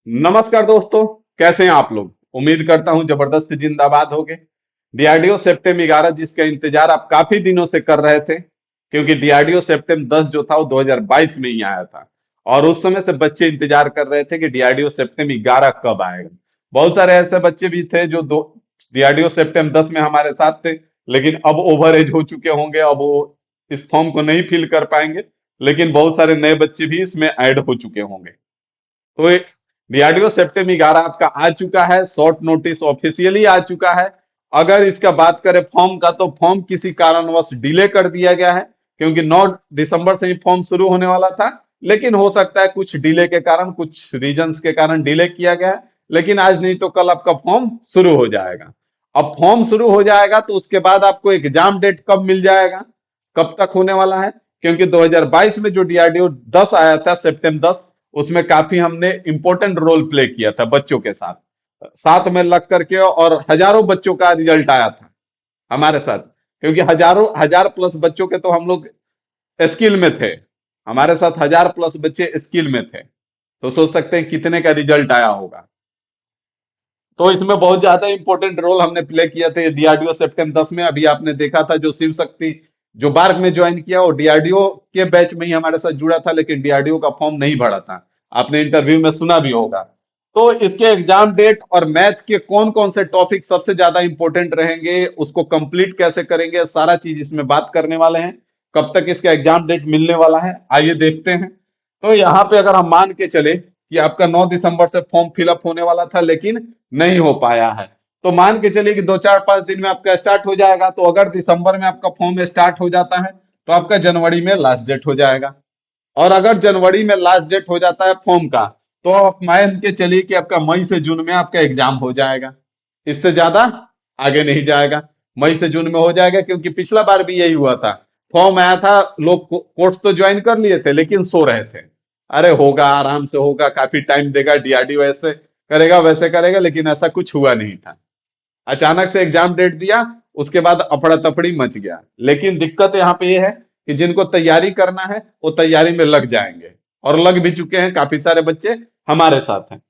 नमस्कार दोस्तों। कैसे हैं आप लोग? उम्मीद करता हूं जबरदस्त जिंदाबाद होगे। डीआरडीओ सेप्टेम 11 जिसका इंतजार आप काफी दिनों से कर रहे थे, क्योंकि डीआरडीओ सेप्टेम 10 जो था वो 2022 में ही आया था। और उस समय से बच्चे इंतजार कर रहे थे कि डीआरडीओ सेप्टेम 11 कब आएगा। बहुत सारे ऐसे बच्चे भी थे जो दो डीआरडीओ सेप्टेम 10 में हमारे साथ थे, लेकिन अब ओवर एज हो चुके होंगे, अब वो इस फॉर्म को नहीं फिल कर पाएंगे। लेकिन बहुत सारे नए बच्चे भी इसमें ऐड हो चुके होंगे। तो डीआरडीओ सेप्टेम 11 आपका आ चुका है, शॉर्ट नोटिस ऑफिशियली आ चुका है। अगर इसका बात करें फॉर्म का, तो फॉर्म किसी कारणवश डिले कर दिया गया है, क्योंकि 9 दिसंबर से ही फॉर्म शुरू होने वाला था। लेकिन हो सकता है कुछ डिले के कारण, कुछ रीजंस के कारण डिले किया गया है। लेकिन आज नहीं तो कल आपका फॉर्म शुरू हो जाएगा। अब फॉर्म शुरू हो जाएगा तो उसके बाद आपको एग्जाम डेट कब मिल जाएगा, कब तक होने वाला है? क्योंकि 2022 में जो डीआरडीओ 10 आया था, सितंबर 10, उसमें काफी हमने इंपॉर्टेंट रोल प्ले किया था बच्चों के साथ, साथ में लग करके, और हजारों बच्चों का रिजल्ट आया था हमारे साथ। क्योंकि हजारों हजार प्लस बच्चों के तो हम लोग स्किल में थे, हमारे साथ 1000 प्लस बच्चे स्किल में थे। तो सोच सकते हैं कितने का रिजल्ट आया होगा। तो इसमें बहुत ज्यादा इंपॉर्टेंट रोल हमने प्ले किया था डीआरडीओ सितंबर 10 में। अभी आपने देखा था जो शिव शक्ति जो बार्क में ज्वाइन किया, वो डीआरडीओ के बैच में ही हमारे साथ जुड़ा था, लेकिन डीआरडीओ का फॉर्म नहीं भरा था। आपने इंटरव्यू में सुना भी होगा। तो इसके एग्जाम डेट और मैथ के कौन कौन से टॉपिक सबसे ज्यादा इंपॉर्टेंट रहेंगे, उसको कंप्लीट कैसे करेंगे, सारा चीज इसमें बात करने वाले हैं। कब तक इसका एग्जाम डेट मिलने वाला है, आइए देखते हैं। तो यहाँ पे अगर हम मान के चले कि आपका 9 दिसंबर से फॉर्म फिलअप होने वाला था, लेकिन नहीं हो पाया है, तो मान के चलिए कि 2 4 5 दिन में आपका स्टार्ट हो जाएगा। तो अगर दिसंबर में आपका फॉर्म स्टार्ट हो जाता है, तो आपका जनवरी में लास्ट डेट हो जाएगा। और अगर जनवरी में लास्ट डेट हो जाता है फॉर्म का, तो आप मान के चलिए कि आपका मई से जून में आपका एग्जाम हो जाएगा। इससे ज्यादा आगे नहीं जाएगा। मई से जून में हो जाएगा, क्योंकि पिछला बार भी यही हुआ था। फॉर्म आया था, लोग कोर्स तो ज्वाइन कर लिए थे, लेकिन सो रहे थे। अरे होगा, आराम से होगा, काफी टाइम देगा, डीआरडीओ ऐसे करेगा वैसे करेगा, लेकिन ऐसा कुछ हुआ नहीं था। अचानक से एग्जाम डेट दिया, उसके बाद अफड़ा तफड़ी मच गया। लेकिन दिक्कत यहाँ पे ये है कि जिनको तैयारी करना है वो तैयारी में लग जाएंगे, और लग भी चुके हैं, काफी सारे बच्चे हमारे साथ हैं।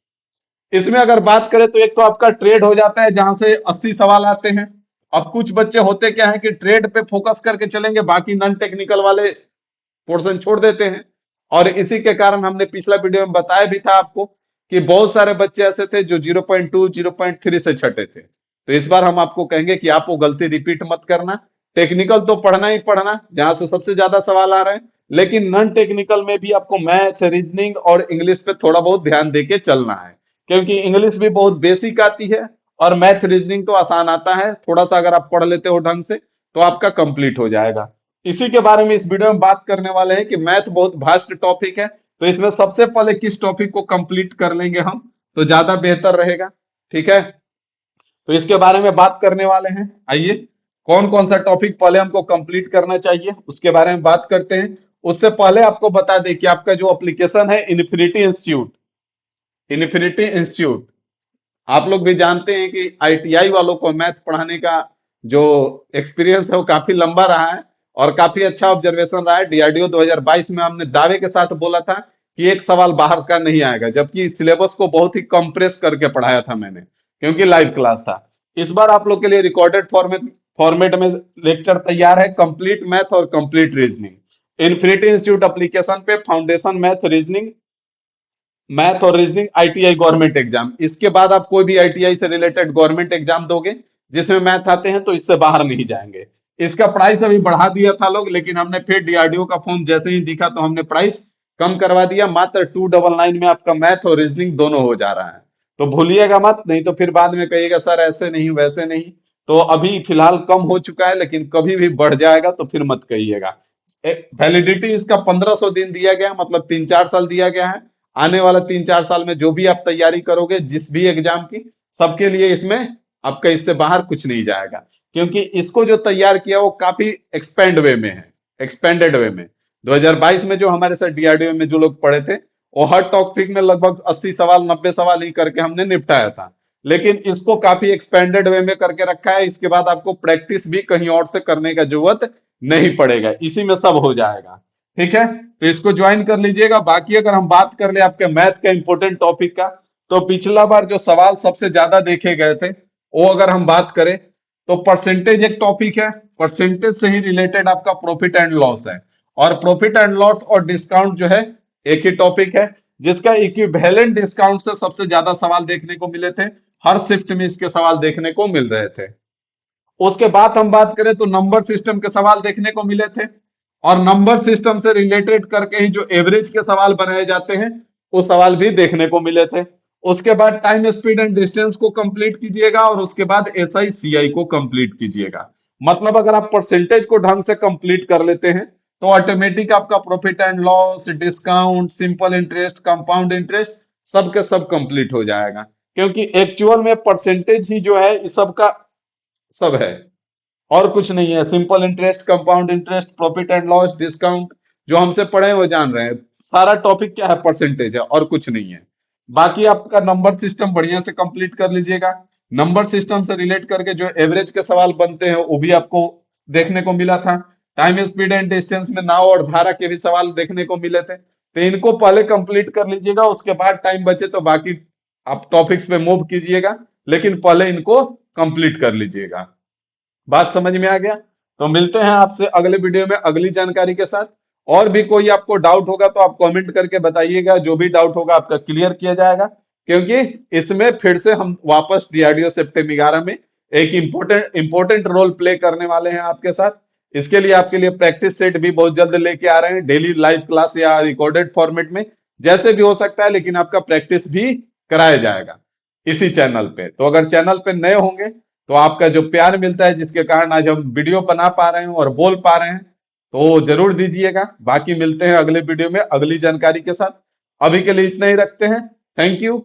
इसमें अगर बात करें तो एक तो आपका ट्रेड हो जाता है, जहां से 80 सवाल आते हैं। अब कुछ बच्चे होते क्या है कि ट्रेड पे फोकस करके चलेंगे, बाकी नॉन टेक्निकल वाले पोर्शन छोड़ देते हैं। और इसी के कारण हमने पिछला वीडियो में बताया भी था आपको कि बहुत सारे बच्चे ऐसे थे जो 0.2 0.3 से छटे थे। तो इस बार हम आपको कहेंगे कि आप वो गलती रिपीट मत करना। टेक्निकल तो पढ़ना ही पढ़ना, जहां से सबसे ज्यादा सवाल आ रहे हैं। लेकिन नॉन टेक्निकल में भी आपको मैथ, रीजनिंग और इंग्लिश पे थोड़ा बहुत ध्यान देके चलना है, क्योंकि इंग्लिश भी बहुत बेसिक आती है, और मैथ रीजनिंग तो आसान आता है। थोड़ा सा अगर आप पढ़ लेते हो ढंग से, तो आपका कंप्लीट हो जाएगा। इसी के बारे में इस वीडियो में बात करने वाले हैं कि मैथ बहुत वास्ट टॉपिक है, तो इसमें सबसे पहले किस टॉपिक को कंप्लीट कर लेंगे हम, तो ज्यादा बेहतर रहेगा। ठीक है, तो इसके बारे में बात करने वाले हैं। आइए, कौन कौन सा टॉपिक पहले हमको कंप्लीट करना चाहिए उसके बारे में बात करते हैं। उससे पहले आपको बता दें कि आपका जो एप्लीकेशन है इन्फिनिटी इंस्टीट्यूट, आप लोग भी जानते हैं कि आईटीआई वालों को मैथ पढ़ाने का जो एक्सपीरियंस है वो काफी लंबा रहा है, और काफी अच्छा ऑब्जर्वेशन रहा है। डीआरडीओ 2022 में हमने दावे के साथ बोला था कि एक सवाल बाहर का नहीं आएगा, जबकि सिलेबस को बहुत ही कंप्रेस करके पढ़ाया था मैंने, क्योंकि लाइव क्लास था। इस बार आप लोग के लिए रिकॉर्डेड फॉर्मेट में लेक्चर तैयार है, कंप्लीट मैथ और complete reasoning. Infinity institute application पे फाउंडेशन मैथ और रीजनिंग आईटीआई गवर्नमेंट एग्जाम, इसके बाद आप कोई भी आईटीआई से रिलेटेड गवर्नमेंट एग्जाम दोगे जिसमें मैथ आते हैं, तो इससे बाहर नहीं जाएंगे। इसका प्राइस अभी बढ़ा दिया था लोग, लेकिन हमने फिर डीआरडीओ का फॉर्म जैसे ही दिखा तो हमने प्राइस कम करवा दिया। मात्र 299 में आपका मैथ और रीजनिंग दोनों हो जा रहा है। तो भूलिएगा मत, नहीं तो फिर बाद में कहिएगा सर ऐसे नहीं वैसे नहीं। तो अभी फिलहाल कम हो चुका है, लेकिन कभी भी बढ़ जाएगा तो फिर मत कहिएगा। वैलिडिटी इसका 1500 दिन दिया गया, मतलब 3 4 साल दिया गया है। आने वाला 3 4 साल में जो भी आप तैयारी करोगे जिस भी एग्जाम की, सबके लिए इसमें आपका इससे बाहर कुछ नहीं जाएगा। क्योंकि इसको जो तैयार किया वो काफी एक्सपेंड वे में है, एक्सपेंडेड वे में। 2022 में जो हमारे साथ डीआरडीओ में जो लोग पढ़े थे, वो हर टॉपिक में लगभग 80 सवाल 90 सवाल ही करके हमने निपटाया था। लेकिन इसको काफी एक्सपेंडेड वे में करके रखा है। इसके बाद आपको प्रैक्टिस भी कहीं और से करने का जरूरत नहीं पड़ेगा, इसी में सब हो जाएगा। ठीक है, तो इसको ज्वाइन कर लीजिएगा। बाकी अगर हम बात कर ले आपके मैथ का इंपॉर्टेंट टॉपिक का, तो पिछला बार जो सवाल सबसे ज्यादा देखे गए थे, वो अगर हम बात करें तो परसेंटेज एक टॉपिक है, परसेंटेज से ही रिलेटेड आपका प्रॉफिट एंड लॉस है, और प्रॉफिट एंड लॉस और डिस्काउंट जो है एक ही टॉपिक है, जिसका इक्विवेलेंट डिस्काउंट से सबसे ज्यादा सवाल देखने को मिले थे। हर शिफ्ट में इसके सवाल देखने को मिल रहे थे। उसके बाद हम बात करें तो नंबर सिस्टम के सवाल देखने को मिले थे, और नंबर सिस्टम से रिलेटेड करके ही जो एवरेज के सवाल बनाए जाते हैं वो सवाल भी देखने को मिले थे। उसके बाद टाइम स्पीड एंड डिस्टेंस को कंप्लीट कीजिएगा, और उसके बाद एसआई सीआई को कंप्लीट कीजिएगा। मतलब अगर आप परसेंटेज को ढंग से कंप्लीट कर लेते हैं तो ऑटोमेटिक आपका profit and loss, discount, simple interest, compound interest सब के सब कंप्लीट हो जाएगा, क्योंकि एक्चुअल में परसेंटेज ही जो है इस सब का सब है, और कुछ नहीं है। Simple interest, compound interest, profit and loss, discount जो हमसे पढ़े हैं वो जान रहे हैं। सारा टॉपिक क्या है, परसेंटेज है और कुछ नहीं है। बाकी आपका नंबर सिस्टम बढ़िया से कंप्लीट कर लीजिएगा। नंबर सिस्टम से रिलेट करके जो एवरेज के सवाल बनते हैं वो भी आपको देखने को मिला था। टाइम स्पीड एंड डिस्टेंस में नाव और धारा के भी सवाल देखने को मिले थे, तो इनको पहले कंप्लीट कर लीजिएगा। उसके बाद टाइम बचे तो बाकी आप टॉपिक्स पे मूव कीजिएगा, लेकिन पहले इनको कंप्लीट कर लीजिएगा। बात समझ में आ गया? तो मिलते हैं आपसे अगले वीडियो में अगली जानकारी के साथ। और भी कोई आपको डाउट होगा तो आप कमेंट करके बताइएगा, जो भी डाउट होगा आपका क्लियर किया जाएगा, क्योंकि इसमें फिर से हम वापस डीआरडीओ सेप्टेम 11 में एक इंपॉर्टेंट रोल प्ले करने वाले हैं आपके साथ। इसके लिए आपके लिए प्रैक्टिस सेट भी बहुत जल्द लेके आ रहे हैं, डेली लाइव क्लास या रिकॉर्डेड फॉर्मेट में, जैसे भी हो सकता है, लेकिन आपका प्रैक्टिस भी कराया जाएगा इसी चैनल पे। तो अगर चैनल पे नए होंगे तो आपका जो प्यार मिलता है, जिसके कारण आज हम वीडियो बना पा रहे हैं और बोल पा रहे हैं, तो जरूर दीजिएगा। बाकी मिलते हैं अगले वीडियो में अगली जानकारी के साथ। अभी के लिए इतना ही रखते हैं। Thank you.